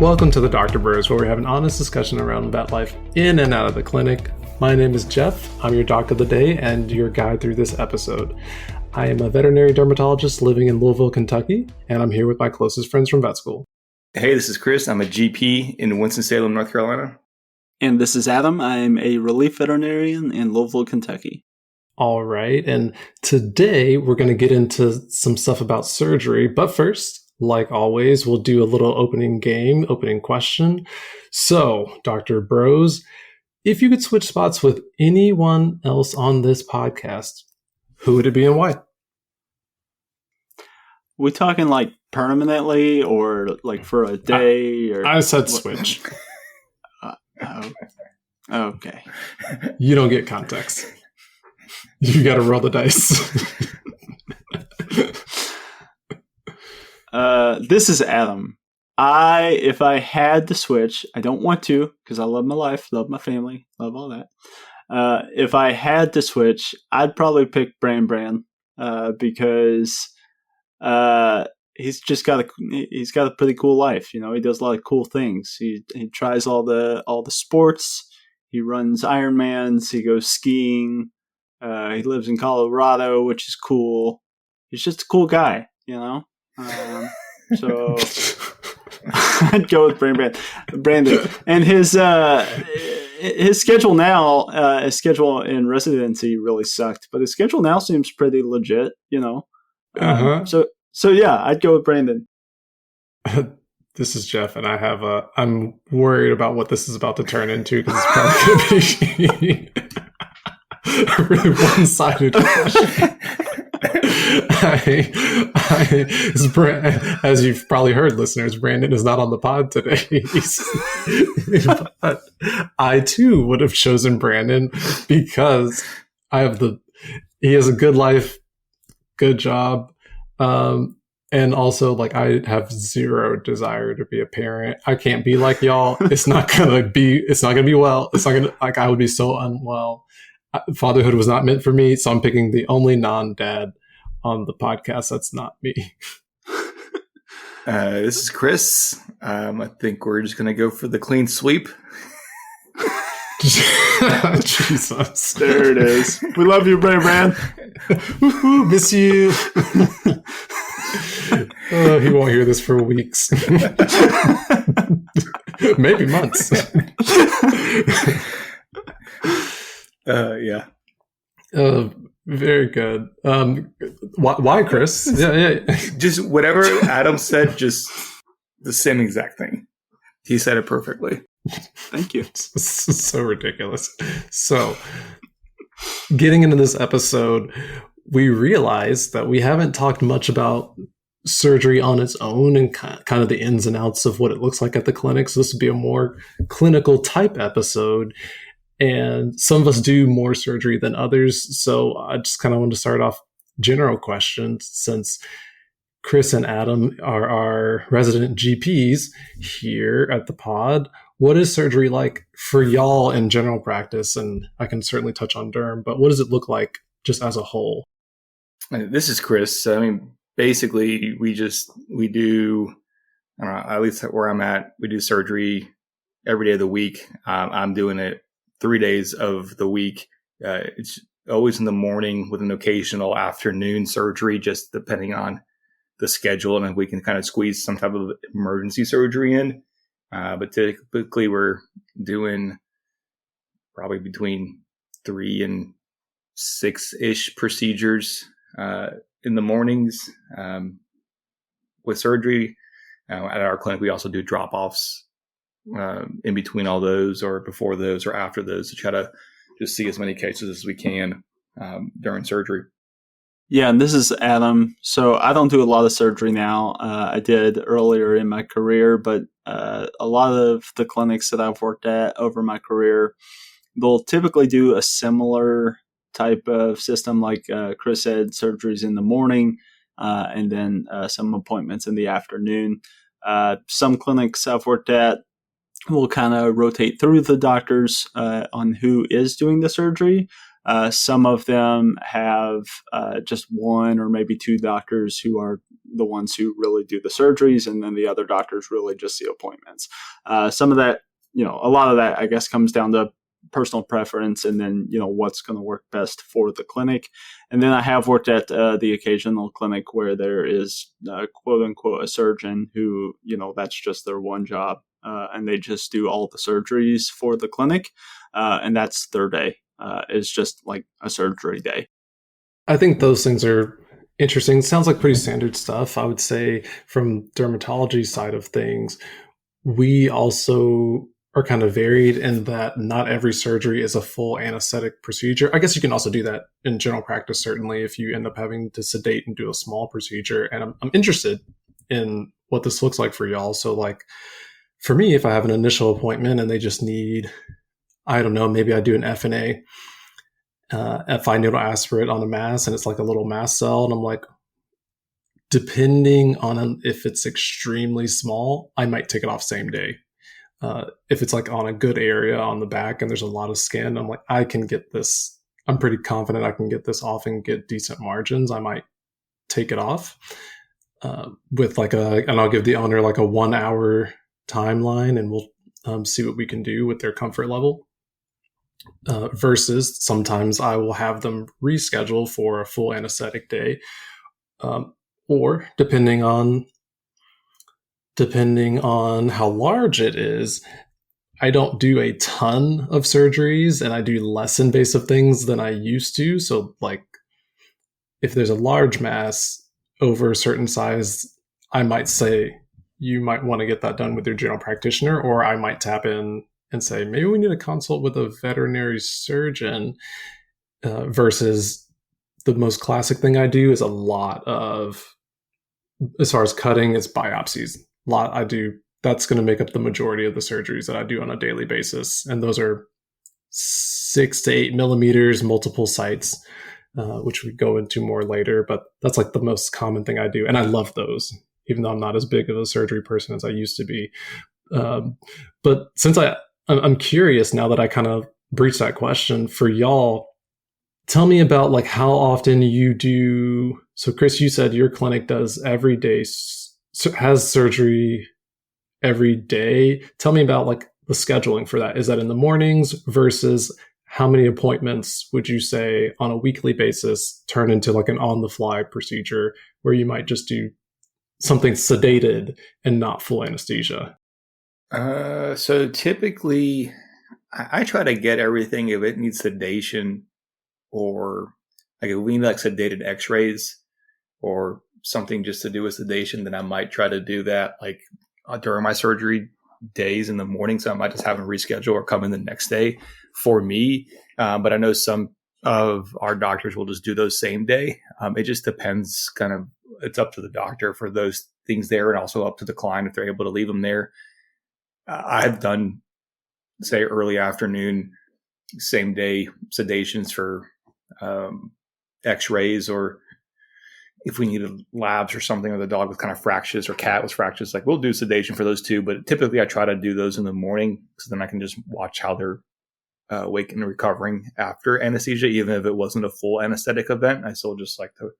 Welcome to the Dogtor Bros, where we have an honest discussion around vet life in and out of the clinic. My name is Jeff. I'm your doc of the day and your guide through this episode. I am a veterinary dermatologist living in Louisville, Kentucky, and I'm here with my closest friends from vet school. Hey, this is Chris. I'm a GP in Winston-Salem, North Carolina. And this is Adam. I'm a relief veterinarian in Louisville, Kentucky. All right, and today we're going to get into some stuff about surgery, but first, like always, we'll do a little opening question. So, Dr. Bros, if you could switch spots with anyone else on this podcast, who would it be and why? We talking like permanently or like for a day? I said switch. Okay. You don't get context. You got to roll the dice. This is Adam. If I had to switch, I don't want to because I love my life, love my family, love all that. If I had to switch, I'd probably pick Bran because he's got a pretty cool life. You know, he does a lot of cool things. He tries all the sports. He runs Ironmans. He goes skiing. He lives in Colorado, which is cool. He's just a cool guy, you know. So I'd go with Brandon, and his schedule now, his schedule in residency really sucked, but his schedule now seems pretty legit, you know. So yeah, I'd go with Brandon. This is Jeff, and I'm worried about what this is about to turn into because it's probably going to be a really one-sided question. As you've probably heard, listeners, Brandon is not on the pod today. But I too would have chosen Brandon because he has a good life, good job, and also like I have zero desire to be a parent. I can't be like y'all. It's not gonna be well. It's not gonna I would be so unwell. Fatherhood was not meant for me, so I'm picking the only non-dad on the podcast that's not me. This is Chris. I think we're just going to go for the clean sweep. Jesus. There it is. We love you, Bran. Miss you. Oh, he won't hear this for weeks. Maybe months. Yeah. Very good. Why, Chris? Yeah. Just whatever Adam said, just the same exact thing. He said it perfectly. Thank you. So ridiculous. So, getting into this episode, we realized that we haven't talked much about surgery on its own and kind of the ins and outs of what it looks like at the clinic. So this would be a more clinical type episode. And some of us do more surgery than others. So I just kind of want to start off general questions since Chris and Adam are our resident GPs here at the pod. What is surgery like for y'all in general practice? And I can certainly touch on derm, but what does it look like just as a whole? This is Chris. I mean, basically we do, I don't know, at least where I'm at, we do surgery every day of the week. I'm doing it 3 days of the week. It's always in the morning with an occasional afternoon surgery, just depending on the schedule and if we can kind of squeeze some type of emergency surgery in. But typically we're doing probably between 3 and 6-ish procedures in the mornings with surgery. At our clinic, we also do drop-offs in between all those or before those or after those to try to just see as many cases as we can during surgery. Yeah, and this is Adam. So I don't do a lot of surgery now. I did earlier in my career, but a lot of the clinics that I've worked at over my career, they'll typically do a similar type of system like Chris said, surgeries in the morning and then some appointments in the afternoon. Some clinics I've worked at will kind of rotate through the doctors on who is doing the surgery. Some of them have just one or maybe two doctors who are the ones who really do the surgeries, and then the other doctors really just the appointments. Some of that, a lot of that, I guess, comes down to personal preference, and then what's going to work best for the clinic. And then I have worked at the occasional clinic where there is quote unquote a surgeon who that's just their one job, and they just do all the surgeries for the clinic, and that's their day. It's just like a surgery day. I think those things are interesting. Sounds like pretty standard stuff. I would say from dermatology side of things, we also are kind of varied in that not every surgery is a full anesthetic procedure. I guess you can also do that in general practice, certainly, if you end up having to sedate and do a small procedure. And I'm interested in what this looks like for y'all. So like for me, if I have an initial appointment and they just need, I don't know, maybe I do an FNA, fine needle aspirate on a mass, and it's like a little mast cell. And I'm like, depending on if it's extremely small, I might take it off same day. If it's like on a good area on the back and there's a lot of skin, I'm like, I can get this. I'm pretty confident I can get this off and get decent margins. I might take it off with and I'll give the owner like a 1 hour timeline, and we'll see what we can do with their comfort level. Versus sometimes I will have them reschedule for a full anesthetic day, or depending on how large it is, I don't do a ton of surgeries and I do less invasive things than I used to. So like if there's a large mass over a certain size, I might say you might want to get that done with your general practitioner, or I might tap in and say, maybe we need to consult with a veterinary surgeon, versus the most classic thing I do is a lot of, as far as cutting, it's biopsies. That's going to make up the majority of the surgeries that I do on a daily basis. And those are 6 to 8 millimeters, multiple sites, which we go into more later, but that's like the most common thing I do. And I love those, even though I'm not as big of a surgery person as I used to be. But since I'm curious now that I kind of breached that question for y'all, tell me about like how often you do. So Chris, you said your clinic does every day, has surgery every day. Tell me about like the scheduling for that. Is that in the mornings versus how many appointments would you say on a weekly basis turn into like an on the fly procedure where you might just do something sedated and not full anesthesia? So typically I try to get everything if it needs sedation, or like if we need like sedated x-rays or something just to do with sedation, then I might try to do that like during my surgery days in the morning. So I might just have them reschedule or come in the next day for me. But I know some of our doctors will just do those same day. It just depends, it's up to the doctor for those things there, and also up to the client if they're able to leave them there. I've done, say, early afternoon, same day sedations for x-rays, or if we needed labs or something, or the dog with kind of fractures or cat with fractures, like we'll do sedation for those too. But typically I try to do those in the morning, so then I can just watch how they're awake and recovering after anesthesia. Even if it wasn't a full anesthetic event, I still just like to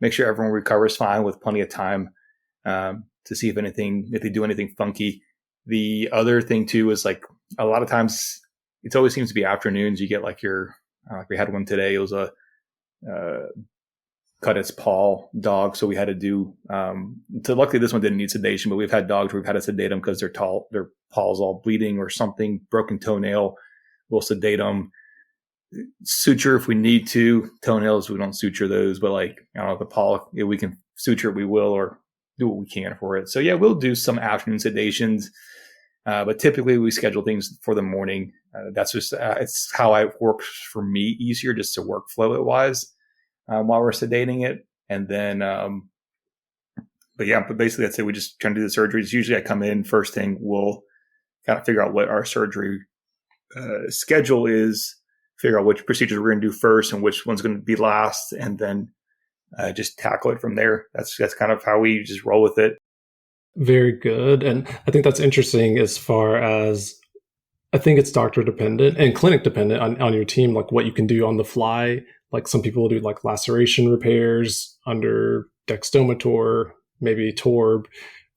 make sure everyone recovers fine with plenty of time to see if they do anything funky. The other thing too is like a lot of times it always seems to be afternoons. You get like like we had one today. It was a cut its paw dog. So we had to do, luckily this one didn't need sedation, but we've had dogs where we've had to sedate them because their paw's all bleeding or something, broken toenail. We'll sedate them, suture if we need to. Toenails, we don't suture those, but like, I don't know, the paw, if we can suture it, we will, or do what we can for it. So yeah, we'll do some afternoon sedations, but typically we schedule things for the morning. That's just, it's how it works for me, easier just to workflow it wise while we're sedating it. And then, but basically that's it. We just try to do the surgeries. Usually I come in first thing, we'll kind of figure out what our surgery schedule is, figure out which procedures we're going to do first and which one's going to be last, and then just tackle it from there. That's kind of how we just roll with it. Very good. And I think that's interesting as far as, I think it's doctor dependent and clinic dependent on your team, like what you can do on the fly. Like some people will do like laceration repairs under Dextomator, maybe Torb,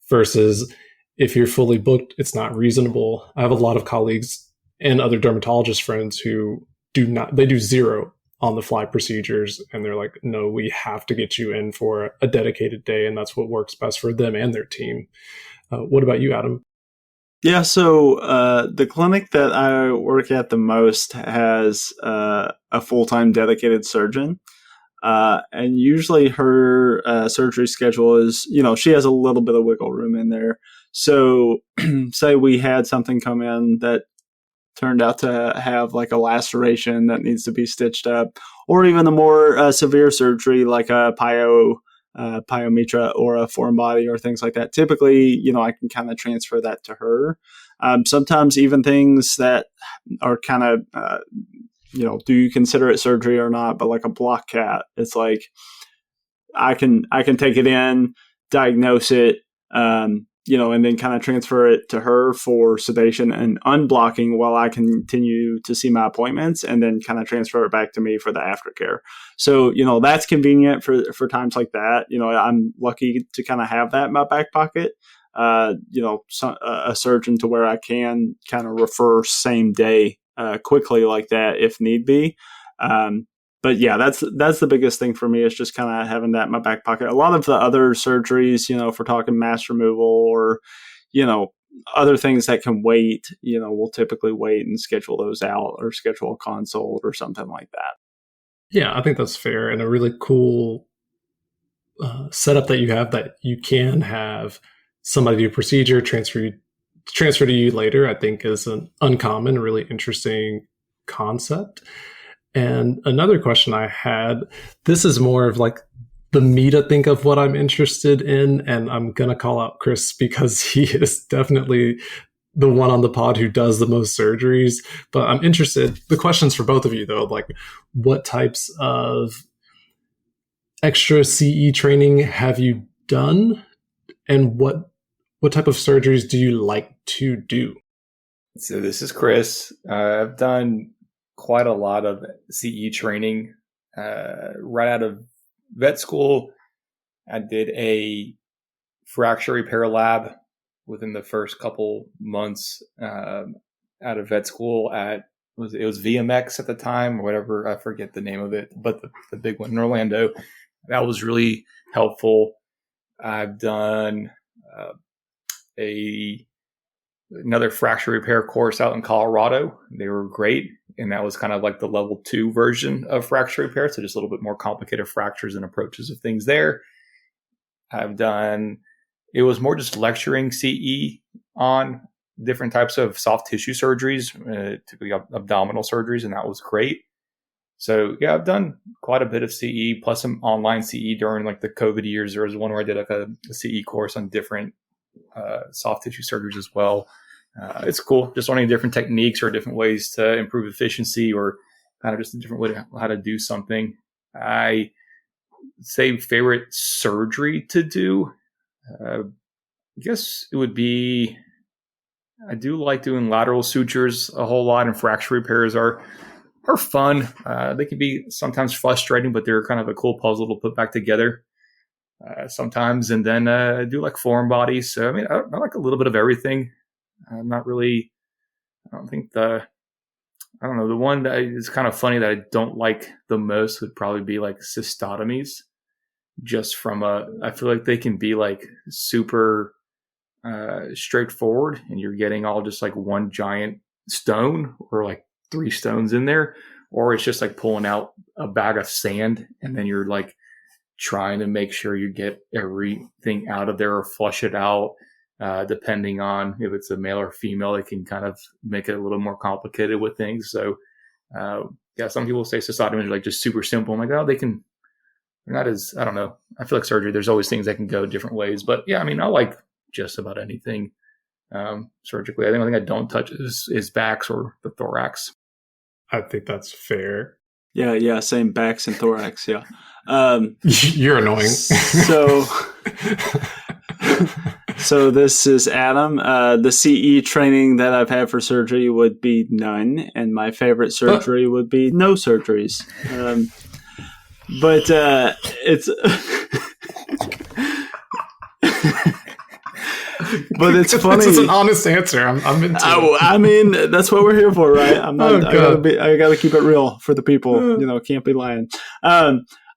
versus if you're fully booked, it's not reasonable. I have a lot of colleagues and other dermatologist friends who they do zero on the fly procedures, and they're like, no, we have to get you in for a dedicated day, and that's what works best for them and their team. What about you, Adam? Yeah, so the clinic that I work at the most has a full-time dedicated surgeon. And usually her surgery schedule is, she has a little bit of wiggle room in there. So say we had something come in that turned out to have like a laceration that needs to be stitched up, or even a more severe surgery like a pyometra or a foreign body or things like that. Typically, I can kind of transfer that to her. Sometimes even things that are kind of, do you consider it surgery or not? But like a block cat, it's like I can take it in, diagnose it, and then kind of transfer it to her for sedation and unblocking while I continue to see my appointments, and then kind of transfer it back to me for the aftercare. So, that's convenient for times like that. I'm lucky to kind of have that in my back pocket. A surgeon to where I can kind of refer same day quickly like that if need be. But yeah, that's the biggest thing for me, is just kind of having that in my back pocket. A lot of the other surgeries, if we're talking mass removal or, other things that can wait, we'll typically wait and schedule those out, or schedule a consult or something like that. Yeah, I think that's fair, and a really cool setup that you have, that you can have somebody do a procedure, transfer to you later, I think is an uncommon, really interesting concept. And another question I had, this is more of like the meat, I think, of what I'm interested in. And I'm going to call out Chris because he is definitely the one on the pod who does the most surgeries. But I'm interested, the questions for both of you though, like what types of extra CE training have you done? And what type of surgeries do you like to do? So this is Chris. I've done quite a lot of CE training right out of vet school. I did a fracture repair lab within the first couple months out of vet school it was VMX at the time, or whatever, I forget the name of it, but the big one in Orlando. That was really helpful. I've done another fracture repair course out in Colorado. They were great. And that was kind of like the level 2 version of fracture repair. So just a little bit more complicated fractures and approaches of things there. It was more just lecturing CE on different types of soft tissue surgeries, typically abdominal surgeries. And that was great. So yeah, I've done quite a bit of CE, plus some online CE during like the COVID years. There was one where I did like a CE course on different soft tissue surgeries as well. It's cool, just learning different techniques or different ways to improve efficiency, or kind of just a different way to how to do something. I say favorite surgery to do. I guess it would be, I do like doing lateral sutures a whole lot, and fracture repairs are fun. They can be sometimes frustrating, but they're kind of a cool puzzle to put back together sometimes. And then I do like foreign bodies. So, I mean, I like a little bit of everything. I'm not really, I don't think the one that is kind of funny that I don't like the most would probably be like cystotomies. Just from I feel like they can be like super straightforward, and you're getting all just like one giant stone, or like 3 stones in there, or it's just like pulling out a bag of sand, and then you're like trying to make sure you get everything out of there or flush it out. Depending on if it's a male or female, it can kind of make it a little more complicated with things. So, yeah, some people say cystotomies are like just super simple. I'm like, oh, they're not as, I don't know. I feel like surgery, there's always things that can go different ways. But yeah, I mean, I like just about anything surgically. I think the only thing I don't touch is backs or the thorax. I think that's fair. Yeah, same, backs and thorax, yeah. You're annoying. So this is Adam. The CE training that I've had for surgery would be none, and my favorite surgery would be no surgeries. But it's But it's funny. This is an honest answer. I'm into it. I mean, that's what we're here for, right? I'm not. Oh, I gotta keep it real for the people. Can't be lying.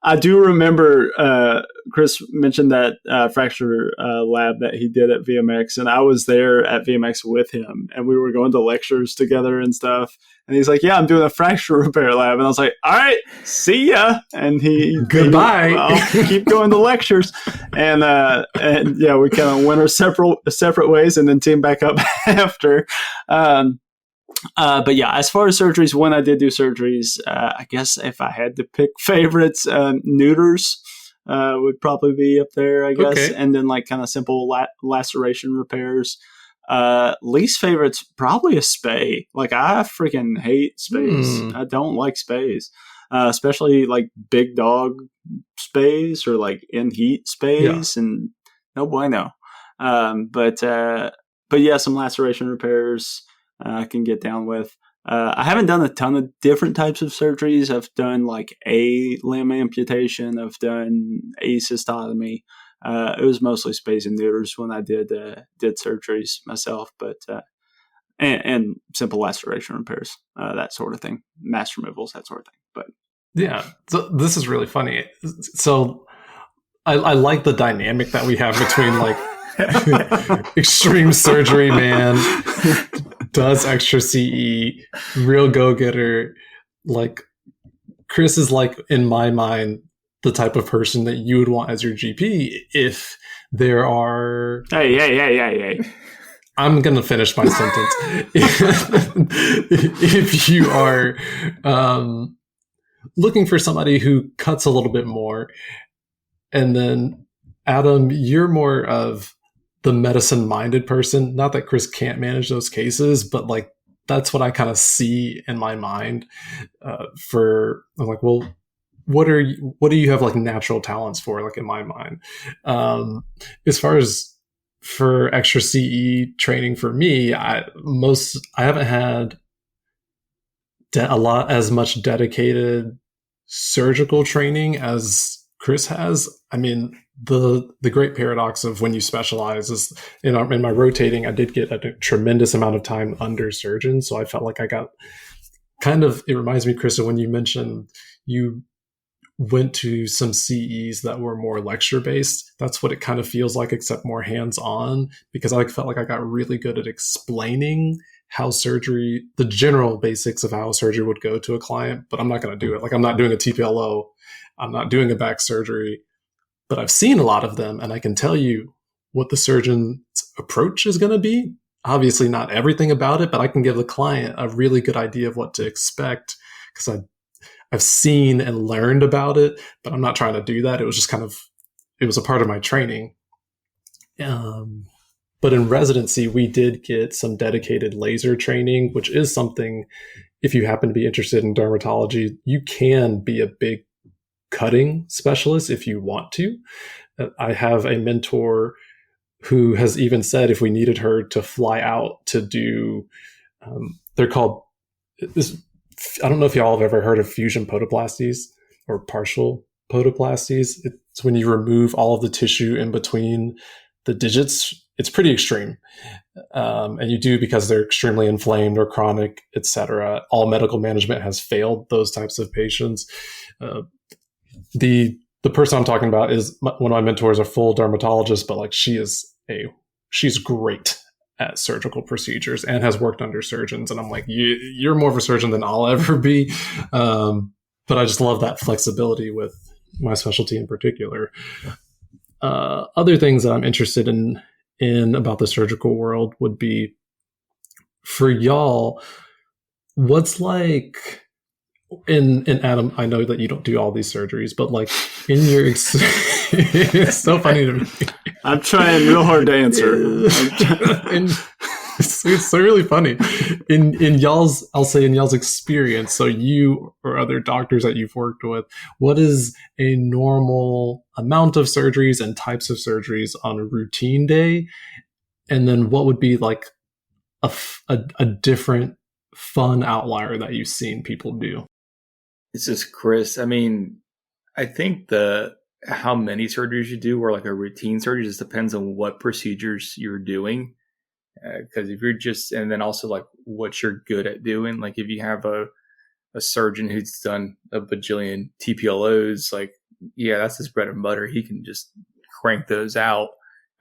I do remember Chris mentioned that fracture lab that he did at VMX, and I was there at VMX with him, and we were going to lectures together and stuff. And he's like, "Yeah, I'm doing a fracture repair lab," and I was like, "All right, see ya." And Goodbye. I'll keep going to lectures, and yeah, we kind of went our separate ways, and then teamed back up after. But yeah, as far as surgeries, when I did do surgeries, I guess if I had to pick favorites, neuters would probably be up there, I guess. Okay. And then like kind of simple laceration repairs. Least favorites, probably a spay. Like I freaking hate spays. I don't like spays. Especially like big dog spays or like in heat spays and no bueno. But yeah, some laceration repairs. I can get down with. I haven't done a ton of different types of surgeries. I've done like a limb amputation. I've done a cystotomy. It was mostly spays and neuters when I did surgeries myself, but and simple laceration repairs, that sort of thing, mass removals, that sort of thing. But yeah, so this is really funny. So I like the dynamic that we have between like extreme surgery man, does extra CE, real go-getter. Like Chris is like, in my mind, the type of person that you would want as your GP if there are... Hey. I'm going to finish my sentence. If you are looking for somebody who cuts a little bit more, and then Adam, you're more of the medicine-minded person. Not that Chris can't manage those cases, but like that's what I kind of see in my mind. I'm like, well, what do you have like natural talents for? Like in my mind, as far as for extra CE training for me, I haven't had as much dedicated surgical training as Chris has. I mean, the great paradox of when you specialize is in my rotating, I did get a tremendous amount of time under surgeons. So I felt like I got kind of, it reminds me, Chris, of when you mentioned you went to some CEs that were more lecture based. That's what it kind of feels like, except more hands on, because I felt like I got really good at explaining how surgery, the general basics of how surgery would go to a client, but I'm not going to do it. Like I'm not doing a TPLO. I'm not doing a back surgery. But I've seen a lot of them, and I can tell you what the surgeon's approach is going to be. Obviously, not everything about it, but I can give the client a really good idea of what to expect because I've seen and learned about it, but I'm not trying to do that. It was just it was a part of my training. But in residency, we did get some dedicated laser training, which is something, if you happen to be interested in dermatology, you can be a big cutting specialist if you want to. I have a mentor who has even said if we needed her to fly out to do, they're called, I don't know if y'all have ever heard of fusion podoplasties or partial podoplasties. It's when you remove all of the tissue in between the digits. It's pretty extreme. And you do because they're extremely inflamed or chronic, etc. All medical management has failed those types of patients. The person I'm talking about is one of my mentors, a full dermatologist, but like she's great at surgical procedures and has worked under surgeons. And I'm like, you're more of a surgeon than I'll ever be. But I just love that flexibility with my specialty in particular. Other things that I'm interested in about the surgical world would be, for y'all, what's like, and Adam, I know that you don't do all these surgeries, but like in your it's so funny to me. I'm trying real hard to answer. It's so really funny. In y'all's, I'll say in y'all's experience, so you or other doctors that you've worked with, what is a normal amount of surgeries and types of surgeries on a routine day? And then what would be like a different fun outlier that you've seen people do? This is Chris. I mean, I think how many surgeries you do or like a routine surgery just depends on what procedures you're doing. Because if you're just, and then also like what you're good at doing, like if you have a surgeon who's done a bajillion TPLOs, like, yeah, that's his bread and butter. He can just crank those out,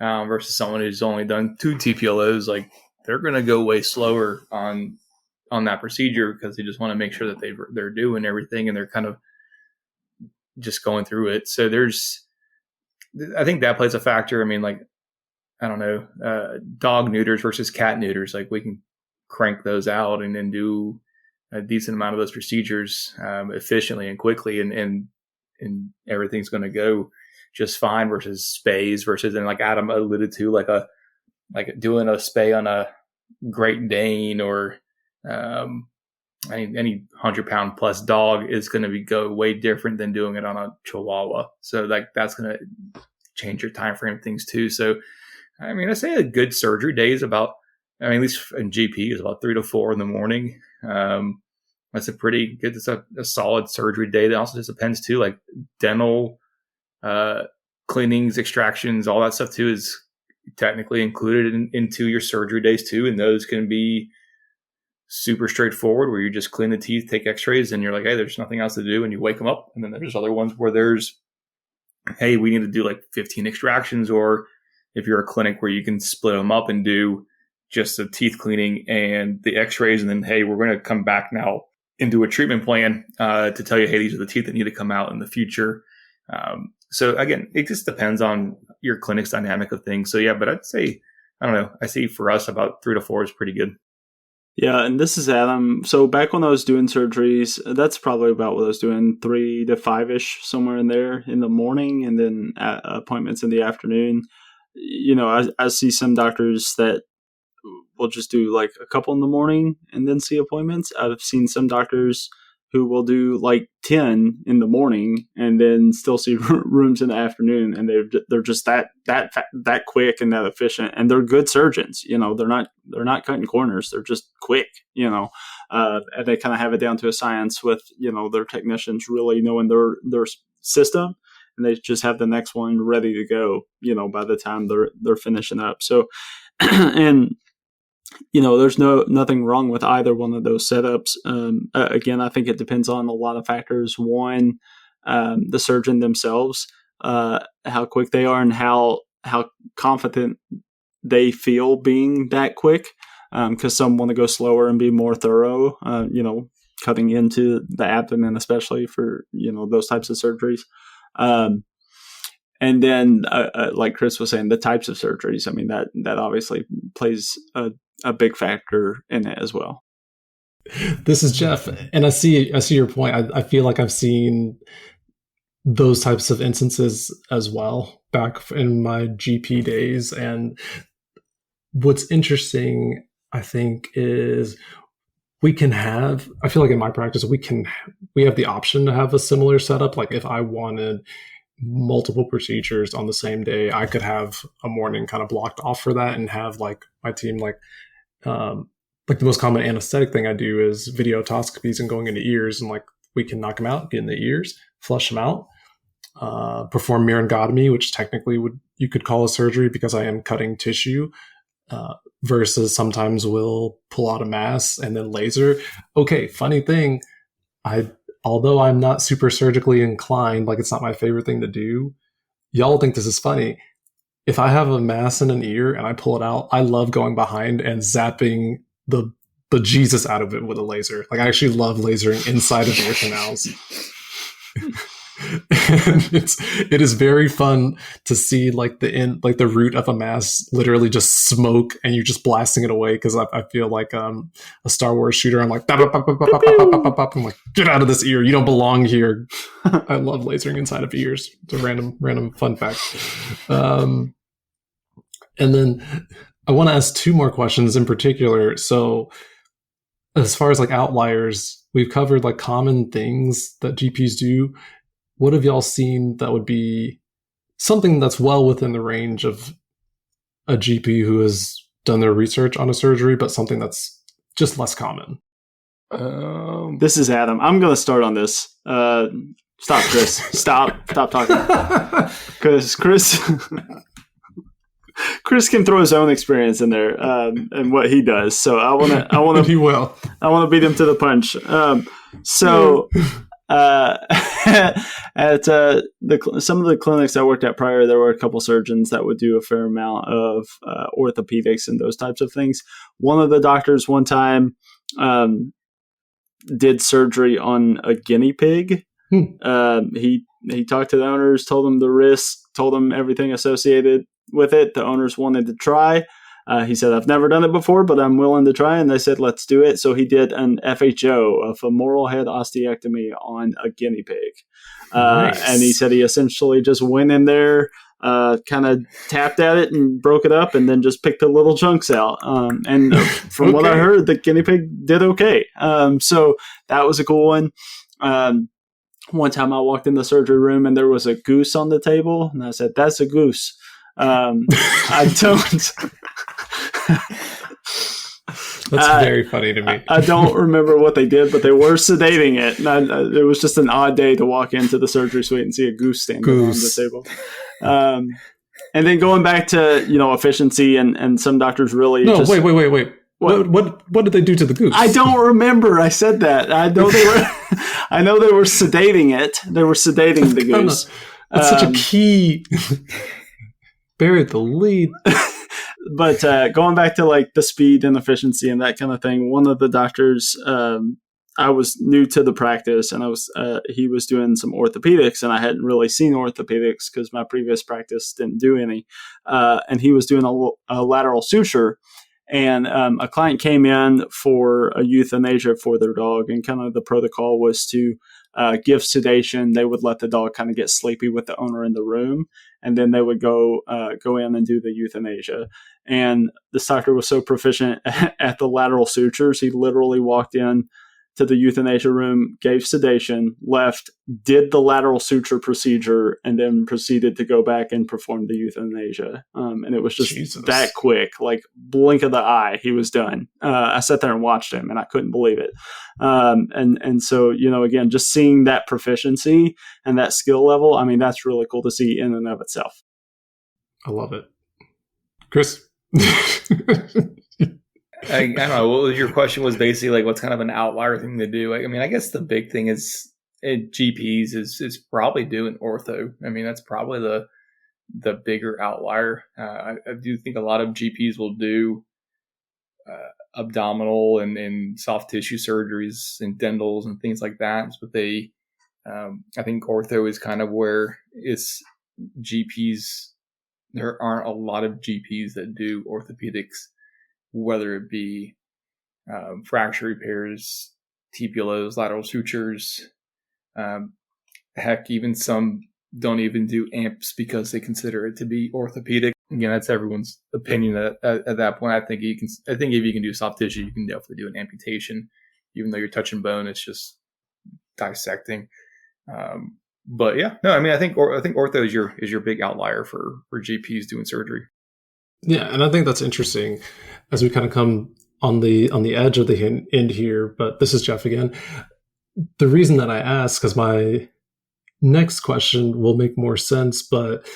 versus someone who's only done 2 TPLOs. Like, they're going to go way slower on that procedure because they just want to make sure that they're doing everything and they're kind of just going through it. So I think that plays a factor. I mean, like, I don't know, dog neuters versus cat neuters. Like, we can crank those out and then do a decent amount of those procedures efficiently and quickly, and everything's going to go just fine. Versus spays, versus, and like Adam alluded to, like doing a spay on a Great Dane or any 100-pound plus dog is going to go way different than doing it on a Chihuahua. So like that's going to change your time frame things too. So I mean, I say a good surgery day is about, I mean, at least in GP, is about 3 to 4 in the morning. That's a pretty good, it's a solid surgery day. That also just depends too, like dental cleanings, extractions, all that stuff too is technically included into your surgery days too. And those can be super straightforward, where you just clean the teeth, take x-rays, and you're like, hey, there's nothing else to do, and you wake them up. And then there's other ones where there's, hey, we need to do like 15 extractions, or if you're a clinic where you can split them up and do just the teeth cleaning and the x-rays, and then, hey, we're going to come back now and do a treatment plan to tell you, hey, these are the teeth that need to come out in the future. So again, it just depends on your clinic's dynamic of things. So yeah, but I'd say, I don't know, I see for us about 3 to 4 is pretty good. Yeah, and this is Adam. So back when I was doing surgeries, that's probably about what I was doing, 3 to 5-ish, somewhere in there in the morning, and then appointments in the afternoon. You know, I see some doctors that will just do like a couple in the morning and then see appointments. I've seen some doctors who will do like 10 in the morning and then still see rooms in the afternoon, and they're just that quick and that efficient, and they're good surgeons. You know, they're not cutting corners, they're just quick, you know, and they kind of have it down to a science with, you know, their technicians really knowing their system, and they just have the next one ready to go, you know, by the time they're finishing up. So and you know, there's nothing wrong with either one of those setups. Again, I think it depends on a lot of factors. One, the surgeon themselves, how quick they are, and how confident they feel being that quick. Because some want to go slower and be more thorough. You know, cutting into the abdomen, especially for, you know, those types of surgeries. And then, like Chris was saying, the types of surgeries. I mean, that obviously plays a big factor in it as well. This is Jeff, and I see your point. I feel like I've seen those types of instances as well back in my GP days. And what's interesting, I think, is I feel like in my practice, we have the option to have a similar setup. Like if I wanted multiple procedures on the same day, I could have a morning kind of blocked off for that and have like my team, like the most common anesthetic thing I do is videotoscopies and going into ears, and like we can knock them out, get in the ears, flush them out, perform myringotomy, which technically you could call a surgery because I am cutting tissue, versus sometimes we'll pull out a mass and then laser. Okay, funny thing, although I'm not super surgically inclined, like it's not my favorite thing to do, y'all think this is funny. If I have a mass in an ear and I pull it out, I love going behind and zapping the bejesus out of it with a laser. Like I actually love lasering inside of ear canals. And it is very fun to see like the root of a mass literally just smoke, and you're just blasting it away. Because I feel like a Star Wars shooter. I'm like, I'm like, get out of this ear! You don't belong here. I love lasering inside of ears. It's a random fun fact. And then I want to ask 2 more questions in particular. So as far as like outliers, we've covered like common things that GPs do. What have y'all seen that would be something that's well within the range of a GP who has done their research on a surgery, but something that's just less common? This is Adam. I'm going to start on this. Stop, Chris. Stop talking. Because Chris... Chris can throw his own experience in there and what he does. So I want to He will. I want to beat him to the punch. At some of the clinics I worked at prior, there were a couple surgeons that would do a fair amount of orthopedics and those types of things. One of the doctors one time did surgery on a guinea pig. He talked to the owners, told them the risk, told them everything associated with it. The owners wanted to try. He said, I've never done it before, but I'm willing to try. And they said, let's do it. So he did an FHO, a femoral head osteectomy on a guinea pig. Nice. And he said he essentially just went in there, kind of tapped at it and broke it up and then just picked the little chunks out. And from what I heard, the guinea pig did okay. So that was a cool one. One time I walked in the surgery room and there was a goose on the table. And I said, that's a goose. I don't. That's very funny to me. I don't remember what they did, but they were sedating it. And it was just an odd day to walk into the surgery suite and see a goose standing on the table. And then going back to, efficiency and some doctors really wait. What did they do to the goose? I don't remember. I said that. I know they were sedating it. They were sedating the goose. That's such a key. Buried the lead. But going back to like the speed and efficiency and that kind of thing, one of the doctors, I was new to the practice, and he was doing some orthopedics, and I hadn't really seen orthopedics because my previous practice didn't do any. And he was doing a lateral suture, and a client came in for a euthanasia for their dog, and kind of the protocol was to give sedation. They would let the dog kind of get sleepy with the owner in the room, and then they would go in and do the euthanasia. And this doctor was so proficient at the lateral sutures, he literally walked in to the euthanasia room, gave sedation, left, did the lateral suture procedure, and then proceeded to go back and perform the euthanasia. And it was just that quick, like blink of the eye, he was done. I sat there and watched him, and I couldn't believe it. And so, again, just seeing that proficiency and that skill level, I mean, that's really cool to see in and of itself. I love it. Chris? I don't know. What your question was basically like, what's kind of an outlier thing to do? I mean, I guess the big thing is GPs is probably doing ortho. I mean, that's probably the bigger outlier. I do think a lot of GPs will do abdominal and soft tissue surgeries and dentals and things like that. But I think ortho is kind of where it's GPs. There aren't a lot of GPs that do orthopedics, whether it be fracture repairs, TPLOs, lateral sutures. Heck, even some don't even do amps because they consider it to be orthopedic. Again, that's everyone's opinion at that point. I think if you can do soft tissue, you can definitely do an amputation. Even though you're touching bone, it's just dissecting. But yeah, no, I mean, I think ortho is your big outlier for GPs doing surgery. Yeah, and I think that's interesting as we kind of come on the edge of the end here. But this is Jeff again. The reason that I ask, because my next question will make more sense, but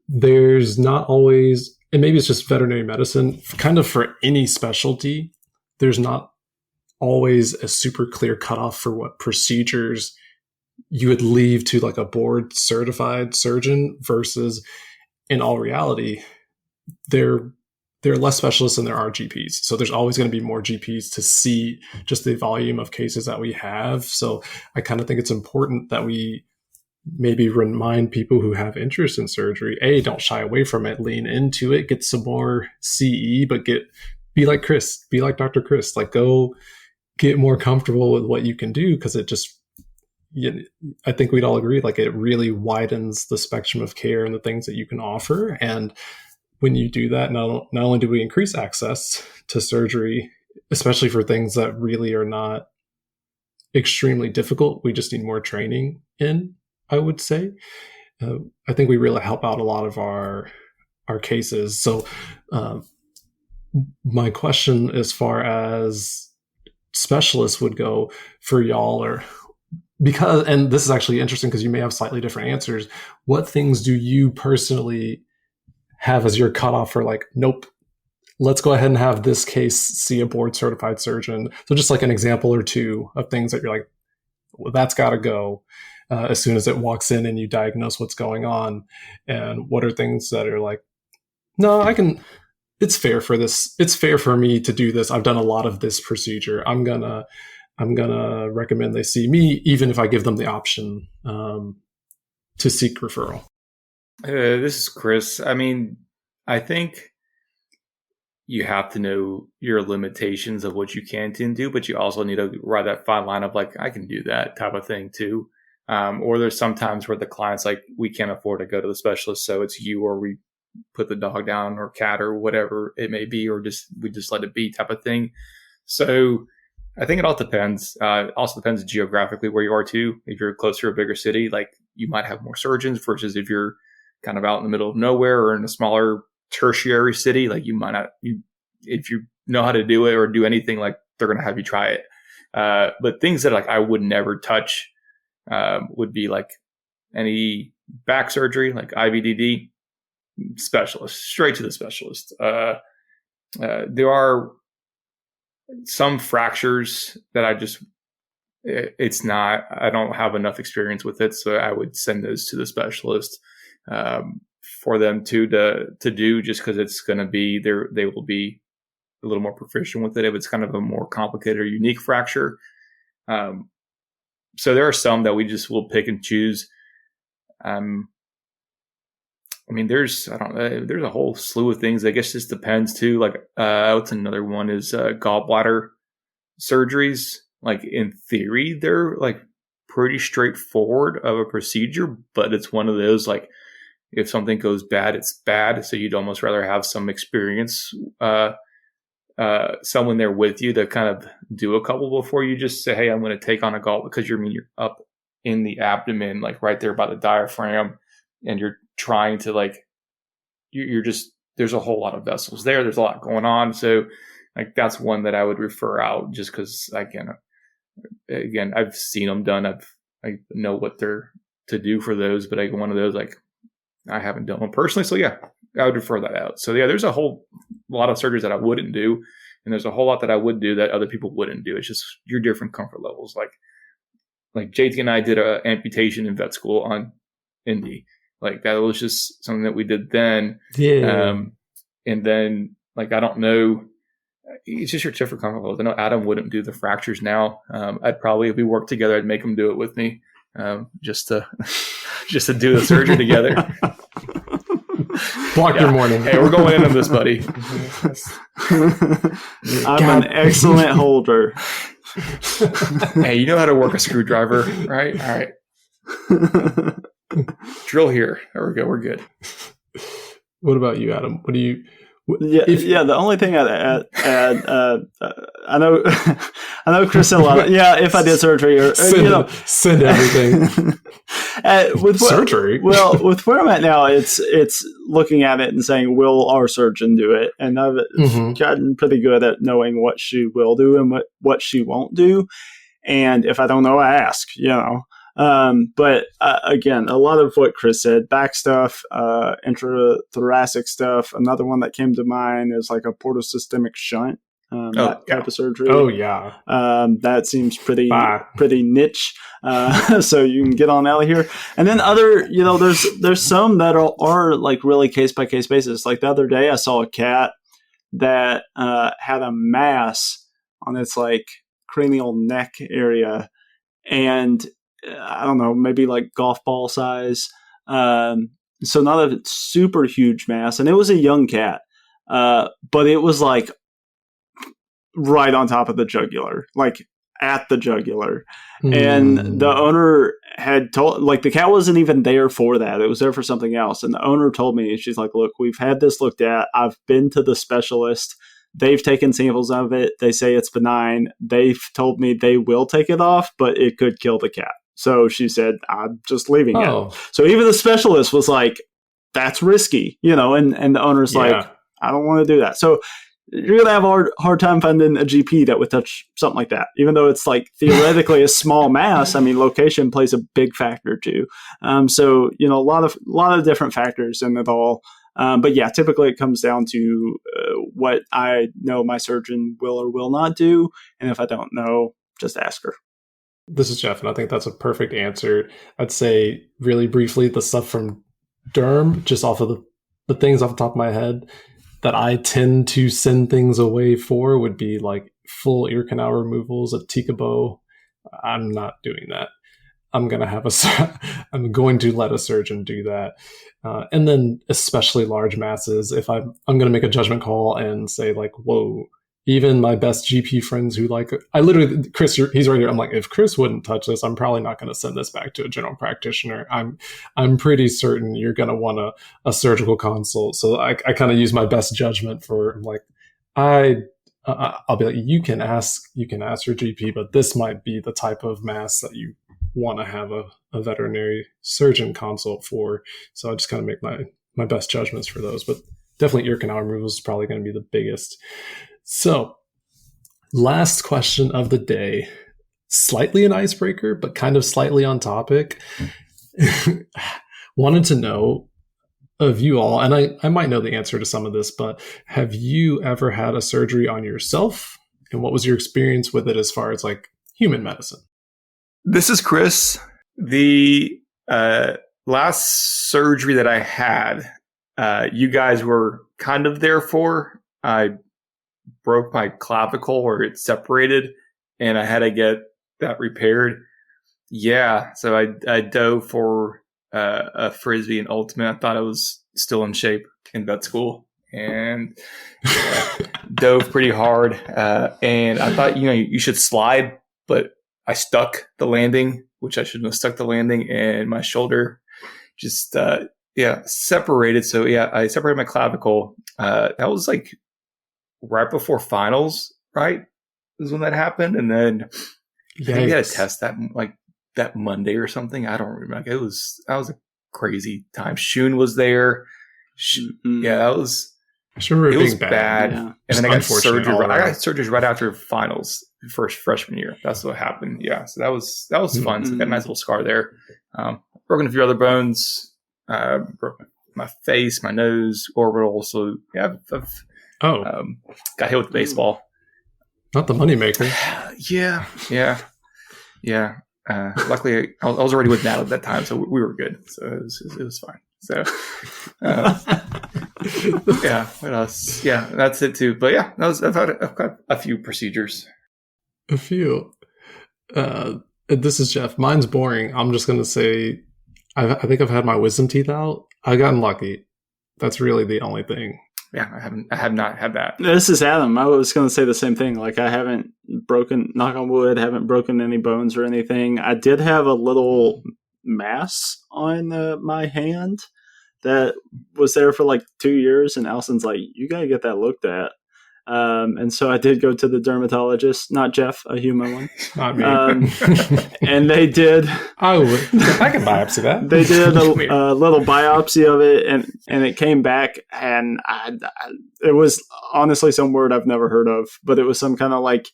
there's not always, and maybe it's just veterinary medicine, kind of for any specialty, there's not always a super clear cutoff for what procedures you would leave to like a board certified surgeon versus in all reality, there are less specialists than there are GPs. So there's always going to be more GPs to see just the volume of cases that we have. So I kind of think it's important that we maybe remind people who have interest in surgery, don't shy away from it, lean into it, get some more CE, but be like Chris, be like Dr. Chris, like go get more comfortable with what you can do. Cause it just, I think we'd all agree, like it really widens the spectrum of care and the things that you can offer. And when you do that, not only do we increase access to surgery, especially for things that really are not extremely difficult, we just need more training in, I would say. I think we really help out a lot of our cases. So my question as far as specialists would go for y'all, and this is actually interesting because you may have slightly different answers. What things do you personally have as your cutoff for like, nope, let's go ahead and have this case see a board certified surgeon? So just like an example or two of things that you're like, well, that's got to go as soon as it walks in and you diagnose what's going on. And what are things that are like, no, it's fair for this. It's fair for me to do this. I've done a lot of this procedure. I'm gonna recommend they see me, even if I give them the option to seek referral. This is Chris. I mean, I think you have to know your limitations of what you can do, but you also need to ride that fine line of like, I can do that type of thing too. Or there's sometimes where the client's like, we can't afford to go to the specialist, so it's you or we put the dog down or cat or whatever it may be, or we just let it be type of thing. So I think it all depends. It also depends geographically where you are too. If you're closer to a bigger city, like you might have more surgeons versus if you're kind of out in the middle of nowhere or in a smaller tertiary city, like you might not, if you know how to do it or do anything, like they're going to have you try it. But things that like I would never touch would be like any back surgery, like IVDD, specialist, straight to the specialist. There are some fractures that I don't have enough experience with it. So I would send those to the specialist for them to do, just because it's going to be there. They will be a little more proficient with it if it's kind of a more complicated or unique fracture. So there are some that we just will pick and choose. I mean, there's a whole slew of things. I guess it just depends too. Like, what's another one is gallbladder surgeries. Like in theory, they're like pretty straightforward of a procedure, but it's one of those like, if something goes bad, it's bad. So you'd almost rather have some experience, someone there with you to kind of do a couple before you just say, hey, I'm going to take on a gallbladder, because you're up in the abdomen, like right there by the diaphragm, and you're trying to like, you're just, there's a whole lot of vessels there. There's a lot going on. So like, that's one that I would refer out, just because again, I've seen them done. I know what they're to do for those, but one of those, like, I haven't done one personally. So yeah, I would refer that out. So yeah, there's a whole lot of surgeries that I wouldn't do. And there's a whole lot that I would do that other people wouldn't do. It's just your different comfort levels. Like JT and I did an amputation in vet school on Indy. Like that was just something that we did then. Yeah. And then like, I don't know, it's just your different comfort levels. I know Adam wouldn't do the fractures now. I'd probably, if we worked together, I'd make him do it with me. Just to do the surgery together. Block your morning. Hey, we're going in on this, buddy. I'm an excellent holder. Hey, you know how to work a screwdriver, right? All right. Drill here. There we go. We're good. What about you, Adam? What do you... The only thing I'd add, I know Chris said a lot. If I did surgery, or send everything. With surgery. Well, with where I'm at now, it's looking at it and saying, "Will our surgeon do it?" And I've gotten pretty good at knowing what she will do and what she won't do. And if I don't know, I ask. But again, a lot of what Chris said, back stuff, intrathoracic stuff. Another one that came to mind is like a portosystemic shunt, that type of surgery. Oh yeah. That seems pretty niche. So you can get on out of here. And then other, there's some that are like really case by case basis. Like the other day I saw a cat that, had a mass on its like cranial neck area, and I don't know, maybe like golf ball size. So not a super huge mass. And it was a young cat. But it was like right on top of the jugular, like at the jugular. And the owner had told, like the cat wasn't even there for that. It was there for something else. And the owner told me, she's like, look, we've had this looked at. I've been to the specialist. They've taken samples of it. They say it's benign. They've told me they will take it off, but it could kill the cat. So she said, I'm just leaving it. So even the specialist was like, that's risky, and the owner's like, I don't want to do that. So you're going to have a hard time finding a GP that would touch something like that, even though it's like theoretically a small mass. I mean, location plays a big factor too. So, a lot of different factors in it all. But yeah, typically it comes down to what I know my surgeon will or will not do. And if I don't know, just ask her. This is Jeff, and I think that's a perfect answer. I'd say really briefly the stuff from derm, just off of the things off the top of my head that I tend to send things away for would be like full ear canal removals, a Tikabo. I'm not doing that. I'm going to let a surgeon do that. And then especially large masses, if I'm going to make a judgment call and say like, whoa, even my best GP friends who I literally, Chris, he's right here. I'm like, if Chris wouldn't touch this, I'm probably not going to send this back to a general practitioner. I'm pretty certain you're going to want a surgical consult. So I kind of use my best judgment for like, I'll be like, you can ask your GP, but this might be the type of mass that you want to have a veterinary surgeon consult for. So I just kind of make my best judgments for those, but definitely ear canal removal is probably going to be the biggest. So last question of the day, slightly an icebreaker, but kind of slightly on topic. Wanted to know of you all, and I might know the answer to some of this, but have you ever had a surgery on yourself? And what was your experience with it as far as like human medicine? This is Chris. The last surgery that I had, you guys were kind of there for. I broke my clavicle, or it separated, and I had to get that repaired. Yeah, so I dove for a frisbee and ultimate. I thought I was still in shape in vet school, and dove pretty hard. And I thought, you should slide, but I stuck the landing, which I shouldn't have stuck the landing, and my shoulder just separated. So yeah, I separated my clavicle. That was like right before finals, right? Is when that happened, and then I think we had a test that Monday or something. I don't remember. That was a crazy time. Shun was there. Yeah, that was. I remember it was being bad. Yeah. And then I got surgery. I got surgery right after finals, first freshman year. That's what happened. Yeah, so that was fun. So I got a nice little scar there. Broken a few other bones. Broke my face, my nose, orbital. So yeah, I've got hit with the baseball. Not the moneymaker. Yeah. Luckily, I was already with Nat at that time, so we were good. So it was fine. So, yeah. What else? Yeah, that's it too. But yeah, I've got a few procedures. A few. This is Jeff. Mine's boring. I'm just gonna say, I think I've had my wisdom teeth out. I've gotten lucky. That's really the only thing. Yeah, I have not had that. This is Adam. I was going to say the same thing. Like, I haven't broken, knock on wood, haven't broken any bones or anything. I did have a little mass on my hand that was there for like 2 years, and Allison's like, you got to get that looked at. And so I did go to the dermatologist, not Jeff, a human one. Not me. And they did. I can biopsy that. They did a little biopsy of it, and it came back, and it was honestly some word I've never heard of, but it was some kind of like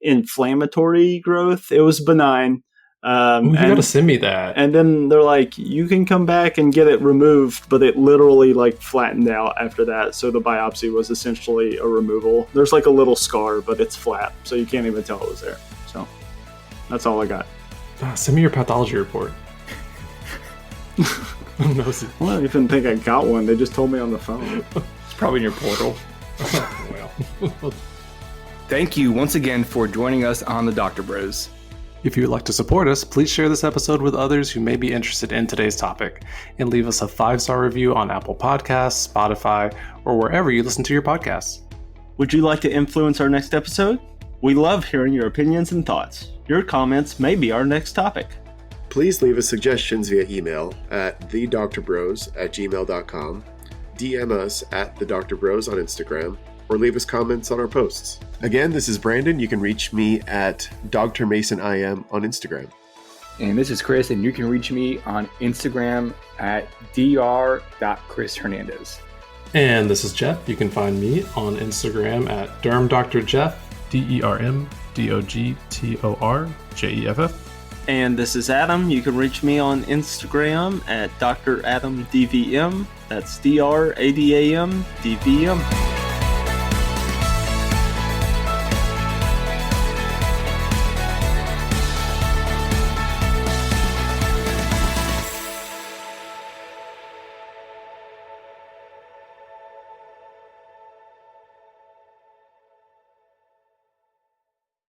inflammatory growth. It was benign. You got to send me that. And then they're like, you can come back and get it removed, but it literally like flattened out after that. So the biopsy was essentially a removal. There's like a little scar, but it's flat, so you can't even tell it was there. So that's all I got. Send me your pathology report. I don't even think I got one. They just told me on the phone. It's probably in your portal. Well. Thank you once again for joining us on the Dogtor Bros. If you would like to support us, please share this episode with others who may be interested in today's topic, and leave us a 5-star review on Apple Podcasts, Spotify, or wherever you listen to your podcasts. Would you like to influence our next episode? We love hearing your opinions and thoughts. Your comments may be our next topic. Please leave us suggestions via email at thedoctorbros@gmail.com, DM us at thedoctorbros on Instagram, or leave us comments on our posts. Again, this is Brandon. You can reach me at Dr. Mason IM on Instagram. And this is Chris, and you can reach me on Instagram at dr.chrishernandez. And this is Jeff. You can find me on Instagram at DermDrJeff, DermDogtorJeff. And this is Adam. You can reach me on Instagram at Dr. Adam DVM. That's DRADAM DVM.